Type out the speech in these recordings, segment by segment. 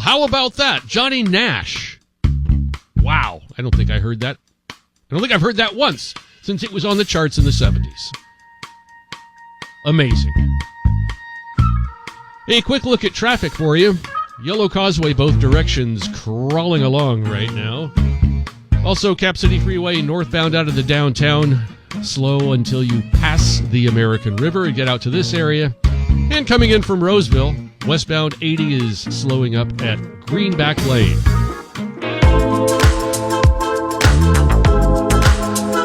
How about that? Johnny Nash. Wow. I don't think I heard that. I don't think I've heard that once since it was on the charts in the 70s. Amazing. A quick look at traffic for you. Yellow Causeway, both directions, crawling along right now. Also, Cap City Freeway, northbound out of the downtown. Slow until you pass the American River and get out to this area. And coming in from Roseville, westbound 80 is slowing up at Greenback Lane.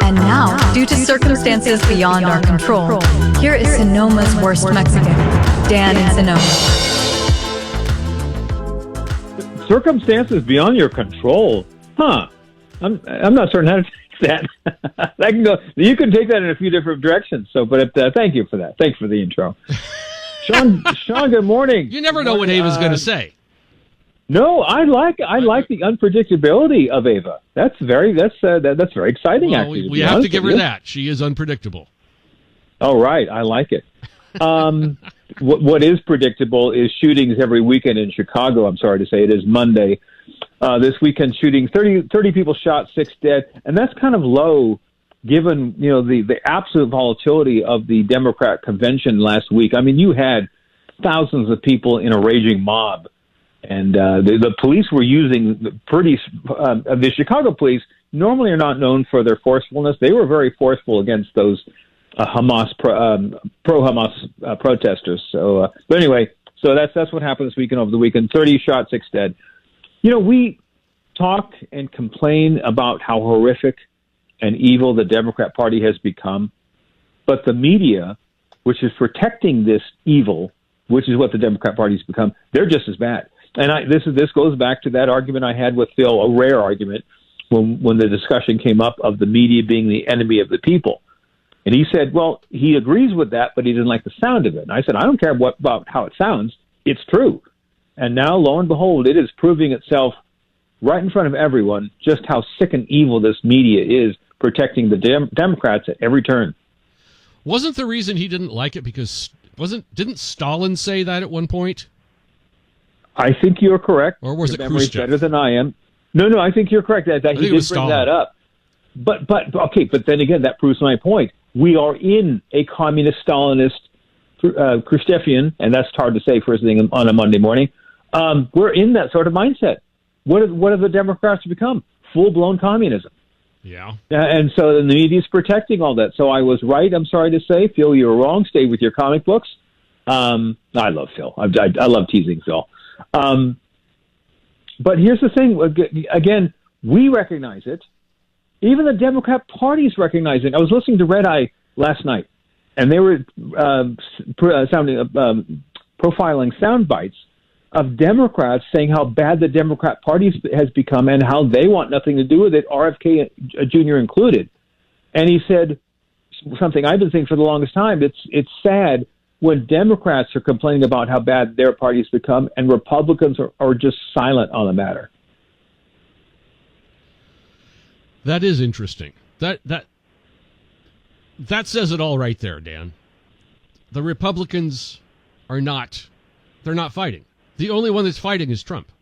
And now, due to circumstances beyond our control, here is Sonoma's worst Mexican, Dan in Sonoma. Circumstances beyond your control? Huh. I'm not certain how to take that. That can go. You can take that in a few different directions. So, but thank you for that. Thanks for the intro. Sean, good morning. You never know what Ava's going to say. No, I like the unpredictability of Ava. That's very exciting. Well, actually, we have to give her that. She is unpredictable. Oh, right. I like it. What is predictable is shootings every weekend in Chicago. I'm sorry to say it is Monday. This weekend shooting, 30 people shot, 6 dead, and that's kind of low given the absolute volatility of the Democrat convention last week. I mean, you had thousands of people in a raging mob, and the police were using the Chicago police normally are not known for their forcefulness. They were very forceful against those Hamas pro-Hamas protesters. So, but anyway, so that's what happened this weekend over the weekend. 30 shot, 6 dead. We talk and complain about how horrific and evil the Democrat Party has become, but the media, which is protecting this evil, which is what the Democrat Party has become, they're just as bad. And this goes back to that argument I had with Phil, a rare argument, when the discussion came up of the media being the enemy of the people. And he said, well, he agrees with that, but he didn't like the sound of it. And I said, I don't care about how it sounds. It's true. And now, lo and behold, it is proving itself right in front of everyone just how sick and evil this media is, protecting the Democrats at every turn. Wasn't the reason he didn't like it because didn't Stalin say that at one point? I think you're correct. Or was Your it memory's Khrushchev? Better than I am. No, I think you're correct. That he did bring that up. But then again, that proves my point. We are in a communist Stalinist Khrushchevian, and that's hard to say first thing on a Monday morning. We're in that sort of mindset. What have the Democrats become? Full-blown communism. Yeah. And so the media's protecting all that. So I was right, I'm sorry to say. Phil, you were wrong. Stay with your comic books. I love Phil. I love teasing Phil. But here's the thing. Again, we recognize it. Even the Democrat parties recognize it. I was listening to Red Eye last night, and they were profiling sound bites of Democrats saying how bad the Democrat Party has become and how they want nothing to do with it, RFK Jr. included. And he said something I've been saying for the longest time. It's sad when Democrats are complaining about how bad their party's become and Republicans are just silent on the matter. That is interesting. That says it all right there, Dan. The Republicans they're not fighting. The only one that's fighting is Trump.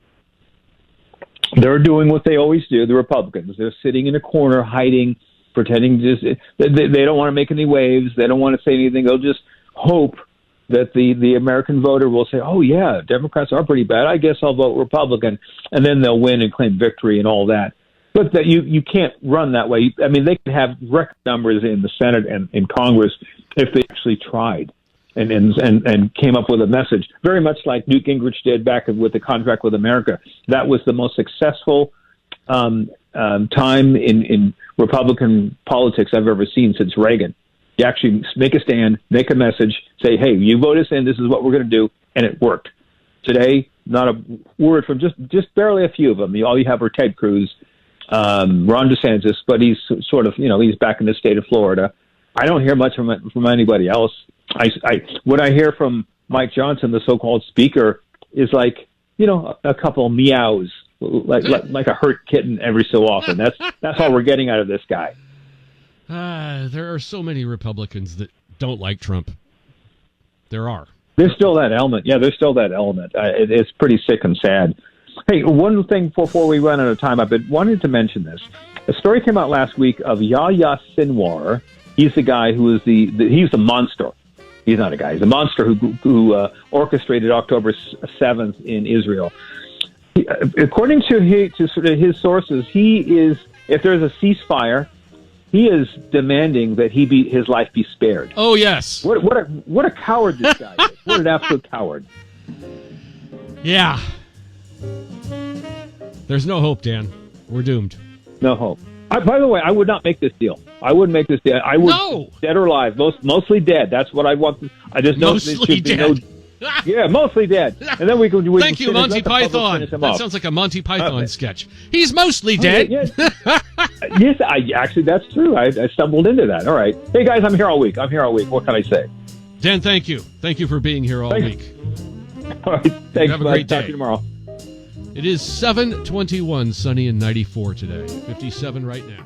They're doing what they always do, the Republicans. They're sitting in a corner, hiding, pretending they don't want to make any waves. They don't want to say anything. They'll just hope that the American voter will say, oh, yeah, Democrats are pretty bad. I guess I'll vote Republican. And then they'll win and claim victory and all that. But that you can't run that way. I mean, they could have record numbers in the Senate and in Congress if they actually tried and came up with a message, very much like Newt Gingrich did back with the Contract with America. That was the most successful time in Republican politics I've ever seen since Reagan. You actually make a stand, make a message, say, hey, you vote us in, this is what we're going to do, and it worked. Today, not a word from just barely a few of them. All you have are Ted Cruz, Ron DeSantis, but he's sort of, he's back in the state of Florida. I don't hear much from anybody else. What I hear from Mike Johnson, the so-called speaker, is like, a couple meows, like a hurt kitten every so often. That's all we're getting out of this guy. There are so many Republicans that don't like Trump. There are. There's still that element. Yeah, there's still that element. It's pretty sick and sad. Hey, one thing before we run out of time, I've been wanting to mention this. A story came out last week of Yahya Sinwar. He's the guy who is he's the monster. He's not a guy. He's a monster who orchestrated October 7th in Israel. According to his sources, he is, if there's a ceasefire, he is demanding that his life be spared. Oh, yes. What a coward this guy is. What an absolute coward. Yeah. There's no hope, Dan. We're doomed. No hope. By the way, I would not make this deal. I wouldn't make this deal. I would, No! Dead or alive, mostly dead. That's what I want. I just know Mostly dead. Yeah, mostly dead. And then we can. Thank you, Monty Python. That sounds like a Monty Python sketch. He's mostly dead. Yes, actually, that's true. I stumbled into that. All right. Hey, guys, I'm here all week. What can I say? Dan, thank you. Thank you for being here all Thanks. week. All right. Thanks. Have a great Talk day. to you tomorrow. It is 7:21, sunny and 94 today. 57 right now.